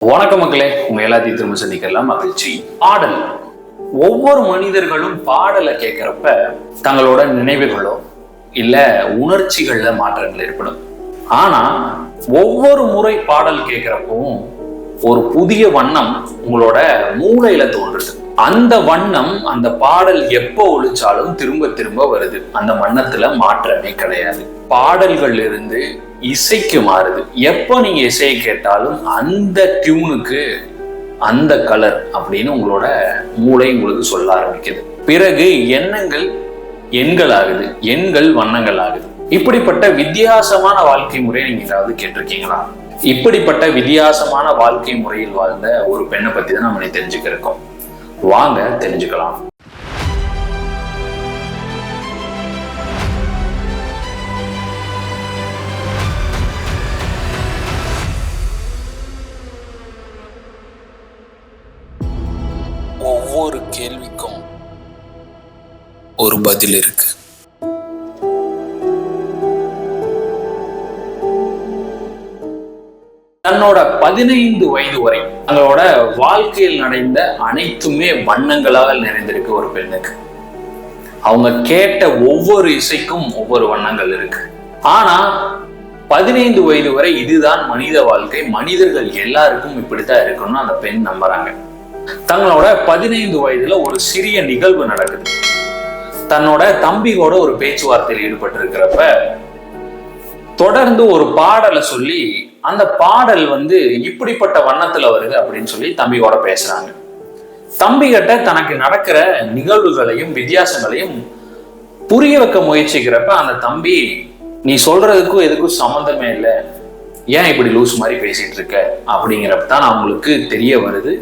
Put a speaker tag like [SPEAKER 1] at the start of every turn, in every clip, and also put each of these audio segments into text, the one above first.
[SPEAKER 1] வணக்கம் மக்களே, உங்க எல்லாத்தையும் திரும்ப சந்திக்கலாம். மகிழ்ச்சி. பாடல், ஒவ்வொரு மனிதர்களும் பாடலை கேட்கிறப்ப தங்களோட நினைவுகளோ இல்ல உணர்ச்சிகள்ல மாற்றங்கள் ஏற்படும். ஆனா ஒவ்வொரு முறை பாடல் கேட்கிறப்பவும் ஒரு புதிய வண்ணம் உங்களோட மூளையில தோன்றுது. அந்த வண்ணம், அந்த பாடல் எப்போ ஒழிச்சாலும் திரும்ப திரும்ப வருது. அந்த வண்ணத்துல மாற்றமே கிடையாது. பாடல்கள் இருந்து இசைக்கு மாறுது. எப்போ நீங்க இசையை கேட்டாலும் அந்த டியூனுக்கு அந்த கலர் அப்படின்னு உங்களோட மூளை உங்களுக்கு சொல்ல ஆரம்பிக்குது. பிறகு எண்ணங்கள் எண்கள் ஆகுது, எண்கள் வண்ணங்கள் ஆகுது. இப்படிப்பட்ட வித்தியாசமான வாழ்க்கை முறையை நீங்க ஏதாவது கேட்டிருக்கீங்களா? இப்படிப்பட்ட வித்தியாசமான வாழ்க்கை முறையில் வாழ்ந்த ஒரு பெண்ணை பத்தி தான் நம்ம தெரிஞ்சுக்க இருக்கோம். வாங்க தெரிஞ்சுக்கலாம். ஒவ்வொரு கேள்விக்கும் ஒரு பதில் இருக்கு. தன்னோட 15 வயது வரை தங்களோட வாழ்க்கையில் நடந்த அனைத்துமே வண்ணங்களால் நிறைந்திருக்கு. ஒரு பெண்ணுக்கு அவங்க கேட்ட ஒவ்வொரு இசைக்கும் ஒவ்வொரு வண்ணங்கள் இருக்கு. ஆனா 15 வயது வரை இதுதான் மனித வாழ்க்கை, மனிதர்கள் எல்லாருக்கும் இப்படித்தான் இருக்கணும்னு அந்த பெண் நம்புறாங்க. தங்களோட 15 வயதுல ஒரு சிறிய நிகழ்வு நடக்குது. தன்னோட தம்பியோட ஒரு பேச்சுவார்த்தையில் ஈடுபட்டு இருக்கிறப்ப தொடர்ந்து ஒரு பாடலை சொல்லி, அந்த பாடல் இப்படிப்பட்ட வண்ணத்துல வருது அப்படின்னு சொல்லி தம்பியோட பேசுறாங்க. தம்பி கிட்ட தனக்கு நடக்கிற நிகழ்வுகளையும் வித்தியாசங்களையும் புரிய வைக்க முயற்சிக்கிறப்ப அந்த தம்பி, நீ சொல்றதுக்கும் எதுக்கும் சம்மந்தமே இல்லை, ஏன் இப்படி லூஸ் மாதிரி பேசிட்டு இருக்க அப்படிங்கிறப்ப தான் அவங்களுக்கு தெரிய வருது,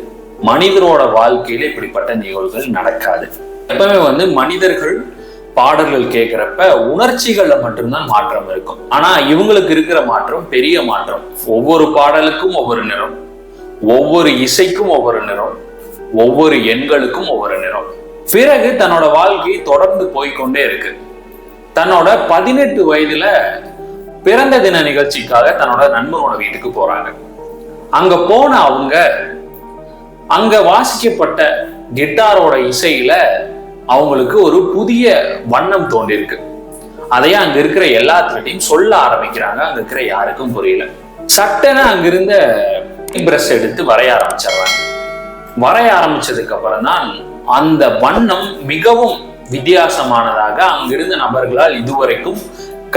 [SPEAKER 1] மனிதரோட வாழ்க்கையில இப்படிப்பட்ட நிகழ்வுகள் நடக்காது. எப்பவுமே மனிதர்கள் பாடல்கள் கேட்கிறப்ப உணர்ச்சிகள்ல மட்டும்தான் மாற்றம் இருக்கும். ஆனா இவங்களுக்கு இருக்கிற மாற்றம் பெரிய மாற்றம். ஒவ்வொரு பாடலுக்கும் ஒவ்வொரு நிறம், ஒவ்வொரு இசைக்கும் ஒவ்வொரு நிறம், ஒவ்வொரு எண்களுக்கும் ஒவ்வொரு நிறம். பிறகு தன்னோட வாழ்க்கை தொடர்ந்து போய்கொண்டே இருக்கு. தன்னோட 18 வயதுல பிறந்த தின நிகழ்ச்சிக்காக தன்னோட நண்பனோட வீட்டுக்கு போறாங்க. அங்க போன அவங்க அங்க வாசிக்கப்பட்ட கிட்டாரோட இசையில அவங்களுக்கு ஒரு புதிய வண்ணம் தோன்றிருக்கு. அதையே அங்க இருக்கிற எல்லாத்துக்கிட்டையும் சொல்ல ஆரம்பிக்கிறாங்க. அங்க இருக்கிற யாருக்கும் புரியல. சட்டன அங்கிருந்த பிரஷ் எடுத்து வரைய ஆரம்பிச்சிடுறாங்க. வரைய ஆரம்பிச்சதுக்கு அப்புறம் தான் அந்த வண்ணம் மிகவும் வித்தியாசமானதாக அங்கிருந்த நபர்களால் இதுவரைக்கும்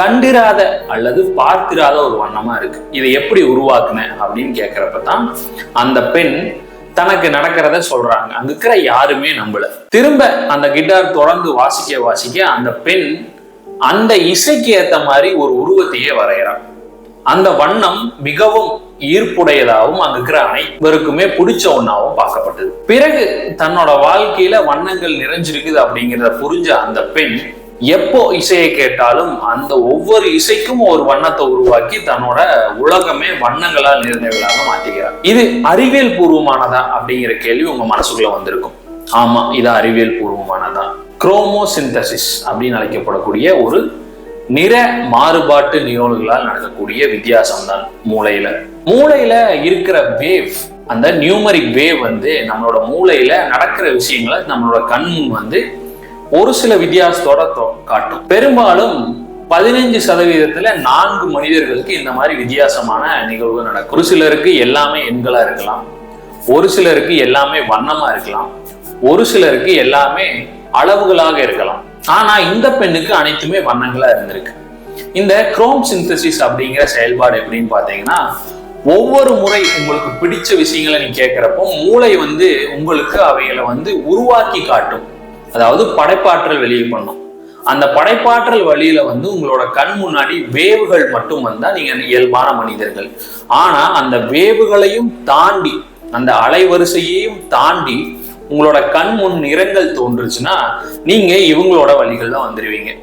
[SPEAKER 1] கண்டிராத அல்லது பார்த்திராத ஒரு வண்ணமா இருக்கு. இதை எப்படி உருவாக்குன அப்படின்னு கேட்கிறப்ப தான் அந்த பெண் தனக்கு நடக்கிறத சொல்றாங்க. அங்க இருக்கிற யாருமே நம்பல. திரும்ப அந்த கிட்டார் தொடர்ந்து வாசிக்க அந்த பெண் அந்த இசைக்கு ஏத்த மாதிரி ஒரு உருவத்தையே வரைகிறாங்க. அந்த வண்ணம் மிகவும் ஈர்ப்புடையதாகவும் அங்க இருக்கிற அனைவருக்குமே பிடிச்ச ஒன்னாவும் பார்க்கப்பட்டது. பிறகு தன்னோட வாழ்க்கையில வண்ணங்கள் நிறைஞ்சிருக்குது அப்படிங்கிறத புரிஞ்ச அந்த பெண் எப்போ இசையை கேட்டாலும் அந்த ஒவ்வொரு இசைக்கும் ஒரு வண்ணத்தை உருவாக்கி தன்னோட உலகமே வண்ணங்களால் நிறைந்தவர்களாக மாற்றிக்கிறார். இது அறிவியல் பூர்வமானதா அப்படிங்கிற கேள்வி உங்க மனசுக்குள்ள வந்திருக்கும். ஆமா, இது அறிவியல் பூர்வமானதா. குரோமோசிந்தசிஸ் அப்படின்னு அழைக்கப்படக்கூடிய ஒரு நிற மாறுபாட்டு நிகழ்வுகளால் நடக்கக்கூடிய வித்தியாசம் தான் மூளையில இருக்கிற வேவ், அந்த நியூமரிக் வேவ் நம்மளோட மூளையில நடக்கிற விஷயங்களை நம்மளோட கண் முன் ஒரு சில வித்தியாசத்தோட காட்டும். பெரும்பாலும் 15% 4 மனிதர்களுக்கு இந்த மாதிரி வித்தியாசமான நிகழ்வு நடக்கும். ஒரு சிலருக்கு எல்லாமே எண்களா இருக்கலாம், ஒரு சிலருக்கு எல்லாமே வண்ணமா இருக்கலாம், ஒரு சிலருக்கு எல்லாமே அளவுகளாக இருக்கலாம். ஆனா இந்த பெண்ணுக்கு அனைத்துமே வண்ணங்களா இருந்திருக்கு. இந்த குரோம் சிந்தசிஸ் அப்படிங்கிற செயல்பாடு எப்படின்னு பாத்தீங்கன்னா, ஒவ்வொரு முறை உங்களுக்கு பிடிச்ச விஷயங்களை நீ கேட்கிறப்போ மூளை உங்களுக்கு அவைகளை உருவாக்கி காட்டும். அதாவது படைப்பாற்றல் வெளியே பண்ணும். அந்த படைப்பாற்றல் வழியில உங்களோட கண் முன்னாடி வேவுகள் மட்டும் வந்தா நீங்க இயல்பான மனிதர்கள். ஆனா அந்த வேவுகளையும் தாண்டி, அந்த அலைவரிசையையும் தாண்டி உங்களோட கண் முன் நிறங்கள் தோன்றுச்சுன்னா நீங்க இவங்களோட வழிகள்ல வந்துருவீங்க.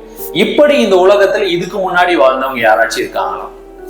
[SPEAKER 1] இப்படி இந்த உலகத்துல இதுக்கு முன்னாடி வாழ்ந்தவங்க யாராச்சும் இருக்காங்களா?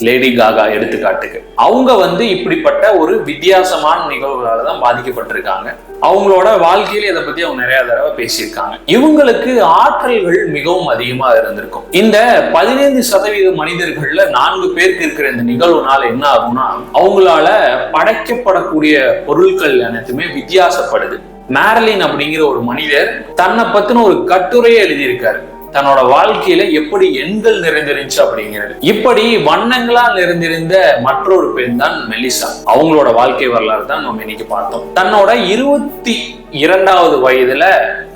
[SPEAKER 1] லேடி காகா எடுத்துக்காட்டுக்கு. அவங்க இப்படிப்பட்ட ஒரு வித்தியாசமான நிகழ்வுகளால தான் பாதிக்கப்பட்டிருக்காங்க. அவங்களோட வாழ்க்கையில இதை பத்தி அவங்க நிறைய தடவை பேசியிருக்காங்க. இவங்களுக்கு ஆற்றல்கள் மிகவும் அதிகமா இருந்திருக்கும். இந்த 15% மனிதர்கள்ல 4 பேருக்கு இருக்கிற இந்த நிகழ்வுனால என்ன ஆகும்னா, அவங்களால படைக்கப்படக்கூடிய பொருட்கள் அனைத்துமே வித்தியாசப்படுது. மேரலின் அப்படிங்கிற ஒரு மனிதர் தன்னை பத்தின ஒரு கட்டுரையை எழுதியிருக்காரு. தன்னோட வாழ்க்கையில எப்படி எண்கள் நிறைந்திருந்துச்சு அப்படிங்கிறது. இப்படி வண்ணங்களால் நிறைந்திருந்த மற்றொரு பெண் தான் மெலிசா. அவங்களோட வாழ்க்கை வரலாறு தான் நம்ம இன்னைக்கு பார்த்தோம். தன்னோட 22வது வயதுல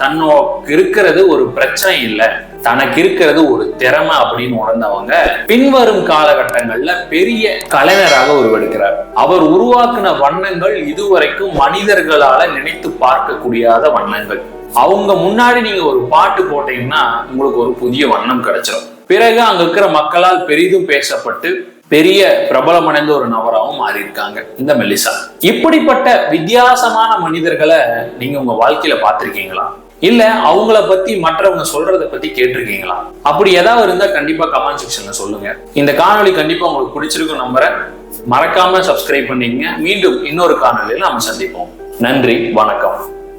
[SPEAKER 1] தன்னோக்கு இருக்கிறது ஒரு பிரச்சனை இல்லை, தனக்கு இருக்கிறது ஒரு திறமை அப்படின்னு உணர்ந்தவங்க பின்வரும் காலகட்டங்கள்ல பெரிய கலைஞராக உருவெடுக்கிறார். அவர் உருவாக்குன வண்ணங்கள் இதுவரைக்கும் மனிதர்களால நினைத்து பார்க்கக்கூடியாத வண்ணங்கள். அவங்க முன்னாடி நீங்க ஒரு பாட்டு போட்டீங்கன்னா உங்களுக்கு ஒரு புதிய வண்ணம் கிடைச்சிடும். பிறகு அங்க இருக்கிற மக்களால் பெரிதும் பேசப்பட்டு பெரிய பிரபலமடைந்த ஒரு நபராகவும் மாறி இருக்காங்க இந்த மெலிசா. இப்படிப்பட்ட வித்தியாசமான மனிதர்களை நீங்க உங்க வாழ்க்கையில பார்த்திருக்கீங்களா? இல்ல அவங்கள பத்தி மற்றவங்க சொல்றதை பத்தி கேட்டிருக்கீங்களா? அப்படி ஏதாவது இருந்தா கண்டிப்பா கமெண்ட் செக்ஷன்ல சொல்லுங்க. இந்த காணொளி கண்டிப்பா உங்களுக்கு பிடிச்சிருக்கும் நம்புறேன். மறக்காம சப்ஸ்கிரைப் பண்ணீங்க. மீண்டும் இன்னொரு காணொளியில் நாம சந்திப்போம். நன்றி, வணக்கம்.